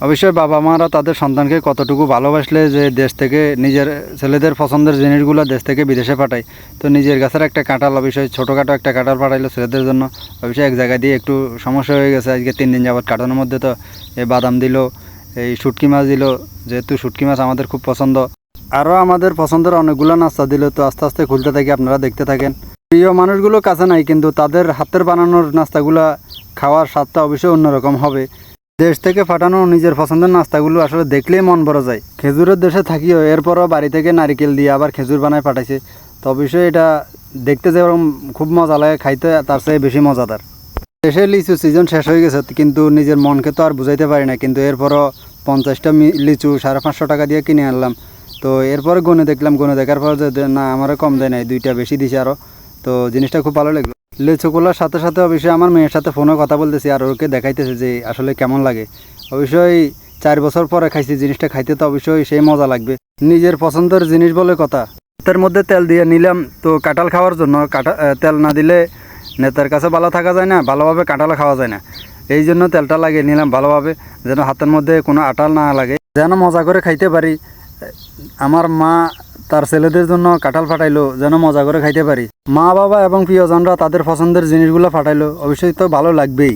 অবশ্যই বাবা মারা তাদের সন্তানকে কতটুকু ভালোবাসলে যে দেশ থেকে নিজের ছেলেদের পছন্দের জিনিসগুলো দেশ থেকে বিদেশে পাঠায়। তো নিজের গাছের একটা কাঁঠাল অবশ্যই ছোটোখাটো একটা কাঁঠাল পাঠাইলো ছেলেদের জন্য, অবশ্যই এক জায়গা দিয়ে একটু সমস্যা হয়ে গেছে। আজকে 3 দিন যাবত কাটানোর মধ্যে তো এই বাদাম দিল, এই শুটকি মাছ দিল, যেহেতু শুটকি মাছ আমাদের খুব পছন্দ। আরও আমাদের পছন্দের অনেকগুলো নাস্তা দিল। তো আস্তে আস্তে খুলতে থাকি, আপনারা দেখতে থাকেন। প্রিয় মানুষগুলো কাছে নাই, কিন্তু তাদের হাতের বানানোর নাস্তাগুলো খাওয়ার স্বাদটা অবশ্যই অন্যরকম হবে। দেশ থেকে পাঠানো নিজের পছন্দের নাস্তাগুলো আসলে দেখলেই মন ভরে যায়। খেজুরের দেশে থাকিও এরপরও বাড়ি থেকে নারিকেল দিয়ে আবার খেজুর বানায় পাঠাইছে। তো অবশ্যই এটা দেখতে যেরকম খুব মজা লাগে, খাইতে তার চেয়ে বেশি মজাদার। দেশে লিচু সিজন শেষ হয়ে গেছে, কিন্তু নিজের মনকে তো আর বুঝাইতে পারি না। কিন্তু এরপরও 50টা লিচু 550 টাকা দিয়ে কিনে আনলাম। তো এরপরে গনে দেখলাম, গনে দেখার পর যে না, আমারও কম দেয় নাই, 2টা বেশি দিছে আরও। তো জিনিসটা খুব ভালো লাগলো। লিচুগুলোর সাথে সাথে অবশ্যই আমার মেয়ের সাথে ফোনে কথা বলতেছি আর ওকে দেখাইতেছে যে আসলে কেমন লাগে। অবশ্যই 4 বছর পরে খাইছি, জিনিসটা খাইতে তো অবশ্যই সেই মজা লাগবে। নিজের পছন্দের জিনিস বলে কথা। ভাতের মধ্যে তেল দিয়ে নিলাম তো কাঁঠাল খাওয়ার জন্য। তেল না দিলে নেতার কাছে ভালো থাকা যায় না, ভালোভাবে কাঁঠালও খাওয়া যায় না। এই জন্য তেলটা লাগিয়ে নিলাম ভালোভাবে, যেন হাতের মধ্যে কোনো আটাল না লাগে, যেন মজা করে খাইতে পারি। আমার মা তার ছেলেদের জন্য কাঁঠাল পাঠাইলো, যেন মজা করে খাইতে পারি। মা বাবা এবং প্রিয়জনরা তাদের পছন্দের জিনিসগুলো পাঠাইলো, অবশ্যই তো ভালো লাগবেই।